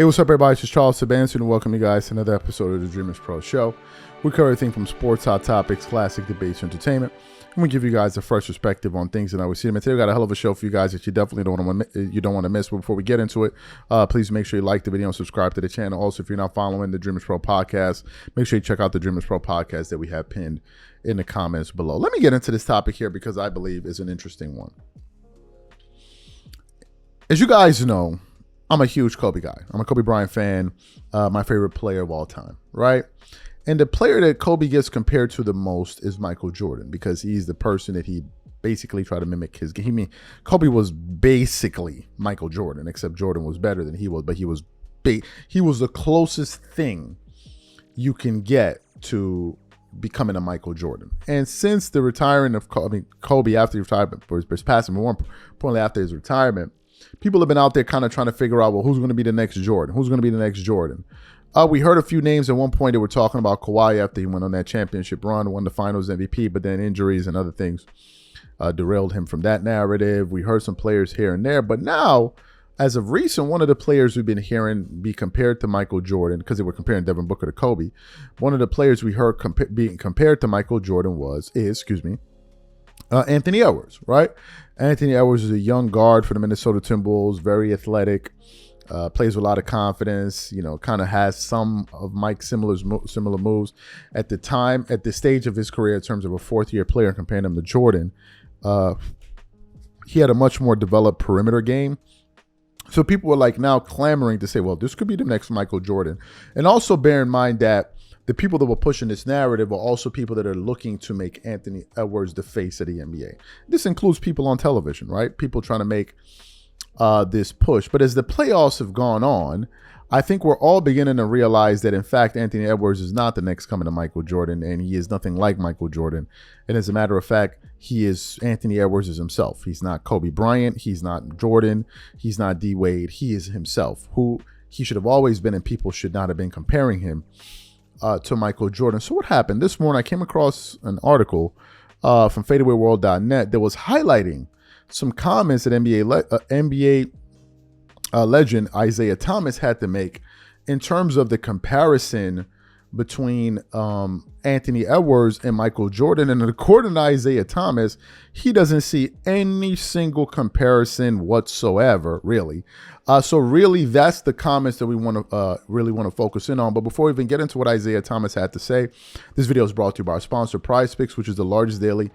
Hey, what's up, everybody? It's Charles Sebastian, and welcome you guys to another episode of the Dreamers Pro Show. We cover everything from sports, hot topics, classic debates, entertainment, and we give you guys a fresh perspective on things that I always see them. And today we got a hell of a show for you guys that you definitely don't want to miss. But before we get into it, please make sure you like the video and subscribe to the channel. Also, if you're not following the Dreamers Pro podcast, make sure you check out the Dreamers Pro podcast that we have pinned in the comments below. Let me get into this topic here because I believe is an interesting one. As you guys know, I'm a huge Kobe guy. I'm a Kobe Bryant fan, my favorite player of all time, right? And the player that Kobe gets compared to the most is Michael Jordan because he's the person that he basically tried to mimic his game. I mean, Kobe was basically Michael Jordan, except Jordan was better than he was, but he was the closest thing you can get to becoming a Michael Jordan. And since the retirement of Kobe after his retirement, for his passing, more importantly after his retirement, people have been out there kind of trying to figure out, well, who's going to be the next Jordan? Who's going to be the next Jordan? We heard a few names at one point that were talking about Kawhi after he went on that championship run, won the finals MVP, but then injuries and other things derailed him from that narrative. We heard some players here and there, but now, as of recent, one of the players we've been hearing be compared to Michael Jordan, because they were comparing Devin Booker to Kobe, one of the players we heard being compared to Michael Jordan is Anthony Edwards, right? Anthony Edwards is a young guard for the Minnesota Timberwolves, very athletic, plays with a lot of confidence, kind of has some of Mike's similar moves. At the stage of his career in terms of a fourth-year player, comparing him to Jordan, he had a much more developed perimeter game. So people were like now clamoring to say, well, this could be the next Michael Jordan. And also bear in mind that the people that were pushing this narrative are also people that are looking to make Anthony Edwards the face of the NBA. This includes people on television, right? People trying to make this push. But as the playoffs have gone on, I think we're all beginning to realize that, in fact, Anthony Edwards is not the next coming to Michael Jordan, and he is nothing like Michael Jordan. And as a matter of fact, Anthony Edwards is himself. He's not Kobe Bryant. He's not Jordan. He's not D. Wade. He is himself, who he should have always been, and people should not have been comparing him to Michael Jordan. So what happened? This morning I came across an article from fadeawayworld.net that was highlighting some comments that NBA legend Isaiah Thomas had to make in terms of the comparison between Anthony Edwards and Michael Jordan. And according to Isaiah Thomas, he doesn't see any single comparison whatsoever, really. So really, that's the comments that we want to focus in on. But before we even get into what Isaiah Thomas had to say, this video is brought to you by our sponsor, PrizePicks, which is the largest daily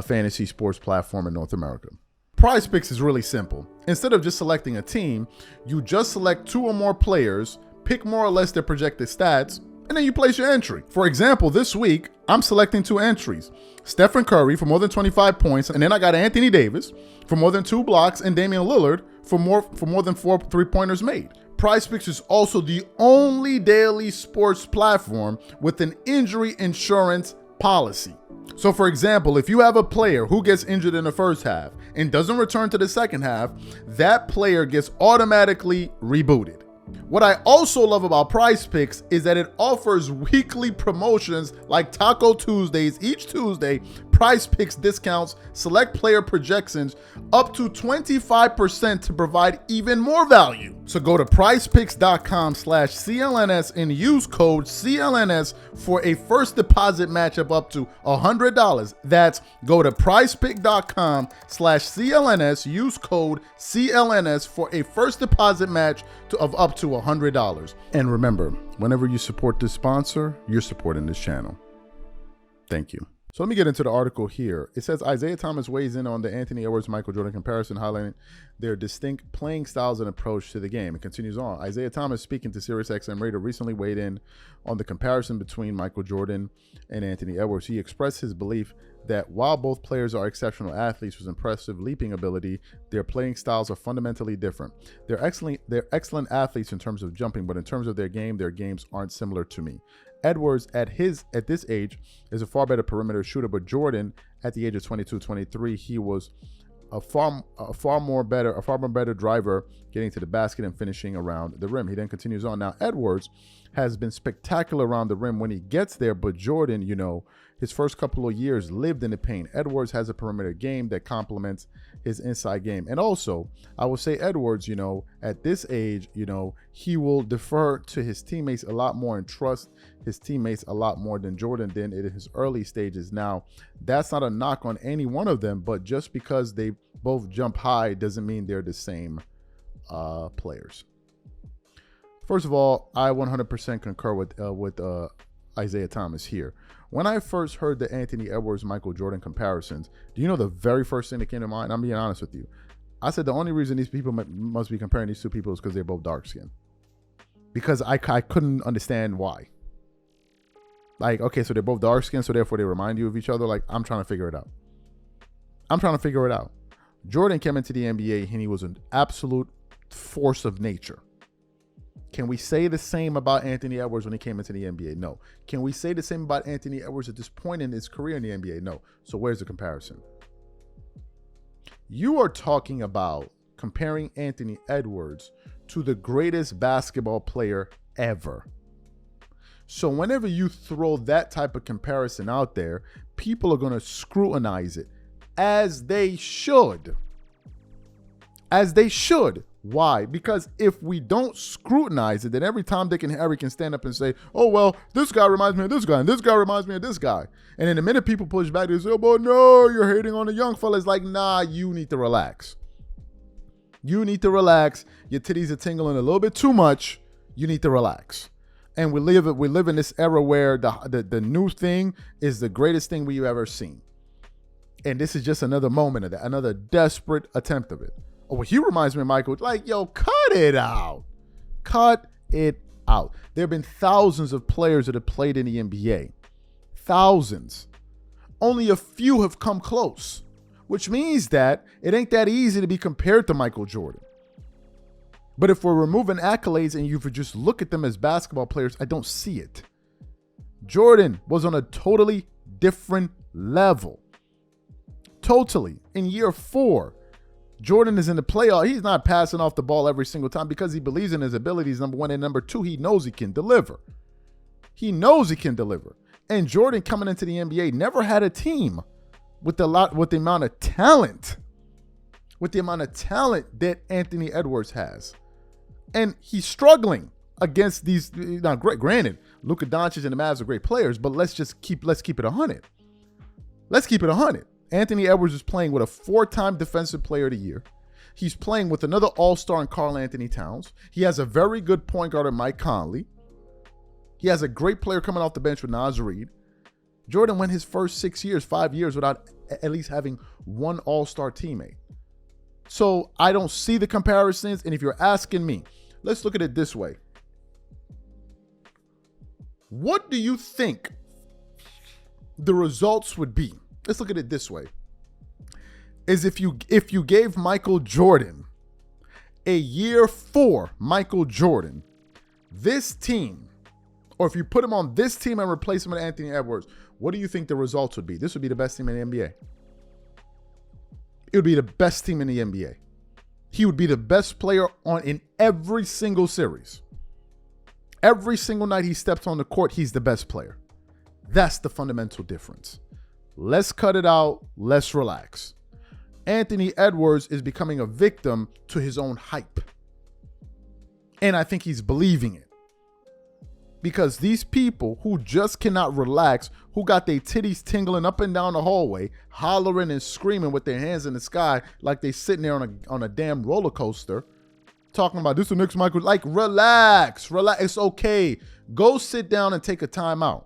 fantasy sports platform in North America. PrizePicks is really simple. Instead of just selecting a team, you just select two or more players, pick more or less their projected stats, and then you place your entry. For example, this week, I'm selecting two entries. Stephen Curry for more than 25 points, and then I got Anthony Davis for more than 2 blocks, and Damian Lillard for more than 4 3-pointers made. PrizePicks is also the only daily sports platform with an injury insurance policy. So for example, if you have a player who gets injured in the first half and doesn't return to the second half, that player gets automatically rebooted. What I also love about PrizePicks is that it offers weekly promotions like Taco Tuesdays. Each Tuesday, PrizePicks discounts select player projections up to 25% to provide even more value. So go to prizepicks.com/CLNS and use code CLNS for a first deposit matchup up to $100. That's go to prizepicks.com/CLNS, use code CLNS for a first deposit match of up to $100. And remember, whenever you support this sponsor, you're supporting this channel. Thank you. So let me get into the article here. It says Isaiah Thomas weighs in on the Anthony Edwards-Michael Jordan comparison, highlighting their distinct playing styles and approach to the game. It continues on. Isaiah Thomas, speaking to SiriusXM Radio, recently weighed in on the comparison between Michael Jordan and Anthony Edwards. He expressed his belief that while both players are exceptional athletes with impressive leaping ability, their playing styles are fundamentally different. They're excellent athletes in terms of jumping, but in terms of their games aren't similar to me. Edwards at this age is a far better perimeter shooter, but Jordan at the age of 22, 23, he was a far more better driver, getting to the basket and finishing around the rim. He then continues on. Now, Edwards has been spectacular around the rim when he gets there, but Jordan, his first couple of years lived in the paint. Edwards has a perimeter game that complements his inside game. And also, I would say Edwards, at this age, he will defer to his teammates a lot more and trust his teammates a lot more than Jordan did in his early stages. Now, that's not a knock on any one of them, but just because they both jump high doesn't mean they're the same players. First of all, I 100% concur with Isaiah Thomas here. When I first heard the Anthony Edwards, Michael Jordan comparisons, do you know the very first thing that came to mind? I'm being honest with you. I said the only reason these people must be comparing these two people is because they're both dark skinned. Because I couldn't understand why. Like, okay, so they're both dark skinned, so therefore they remind you of each other. Like, I'm trying to figure it out. Jordan came into the NBA and he was an absolute force of nature. Can we say the same about Anthony Edwards when he came into the NBA? No. Can we say the same about Anthony Edwards at this point in his career in the NBA? No. So where's the comparison? You are talking about comparing Anthony Edwards to the greatest basketball player ever. So whenever you throw that type of comparison out there, people are going to scrutinize it, as they should. As they should. Why? Because if we don't scrutinize it, then every Tom, Dick, and Harry can stand up and say, oh, well, this guy reminds me of this guy, and this guy reminds me of this guy. And in the minute people push back, they say, oh, but no, you're hating on the young fella. It's like, nah, you need to relax. You need to relax. Your titties are tingling a little bit too much. You need to relax. And we live in this era where the new thing is the greatest thing we've ever seen. And this is just another moment of that, another desperate attempt of it. Oh, well, he reminds me of Michael. Like, yo, cut it out. Cut it out. There have been thousands of players that have played in the NBA. Thousands. Only a few have come close, which means that it ain't that easy to be compared to Michael Jordan. But if we're removing accolades and you just look at them as basketball players, I don't see it. Jordan was on a totally different level. Totally. In year 4, Jordan is in the playoff. He's not passing off the ball every single time because he believes in his abilities, number one. And number two, he knows he can deliver. He knows he can deliver. And Jordan coming into the NBA never had a team with the amount of talent that Anthony Edwards has. And he's struggling against these. Now, granted, Luka Doncic and the Mavs are great players, but let's keep it 100. Let's keep it 100. Anthony Edwards is playing with a 4-time Defensive Player of the Year. He's playing with another All-Star in Karl Anthony Towns. He has a very good point guard in Mike Conley. He has a great player coming off the bench with Naz Reid. Jordan went his first 5 years without at least having one All-Star teammate. So I don't see the comparisons. And if you're asking me, let's look at it this way. What do you think the results would be? Let's look at it this way. Is if you gave Michael Jordan a year 4 Michael Jordan, this team, or if you put him on this team and replace him with Anthony Edwards, what do you think the results would be? This would be the best team in the NBA. It would be the best team in the NBA. He would be the best player in every single series. Every single night he steps on the court, he's the best player. That's the fundamental difference. Let's cut it out. Let's relax. Anthony Edwards is becoming a victim to his own hype. And I think he's believing it. Because these people who just cannot relax, who got their titties tingling up and down the hallway, hollering and screaming with their hands in the sky like they sitting there on a damn roller coaster, talking about this is the next Michael. Like, relax. It's okay. Go sit down and take a timeout.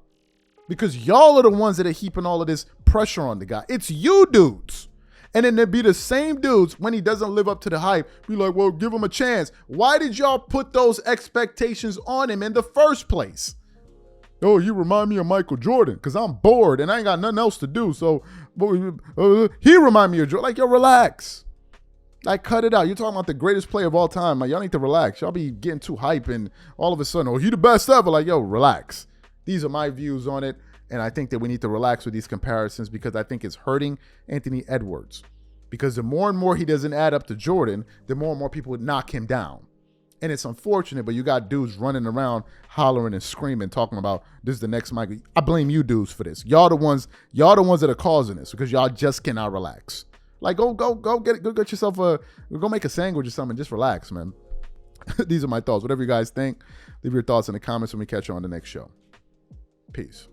Because y'all are the ones that are heaping all of this pressure on the guy. It's you dudes. And then there'd be the same dudes when he doesn't live up to the hype. Be like, well, give him a chance. Why did y'all put those expectations on him in the first place? Oh, you remind me of Michael Jordan because I'm bored and I ain't got nothing else to do. So he remind me of Jordan. Like, yo, relax. Like, cut it out. You're talking about the greatest player of all time. Like, y'all need to relax. Y'all be getting too hype and all of a sudden, oh, he the best ever. Like, yo, relax. These are my views on it, and I think that we need to relax with these comparisons because I think it's hurting Anthony Edwards. Because the more and more he doesn't add up to Jordan, the more and more people would knock him down. And it's unfortunate, but you got dudes running around hollering and screaming, talking about this is the next Michael. I blame you dudes for this. Y'all the ones that are causing this because y'all just cannot relax. Like go get yourself go make a sandwich or something. Just relax, man. These are my thoughts. Whatever you guys think, leave your thoughts in the comments when we catch you on the next show. Peace.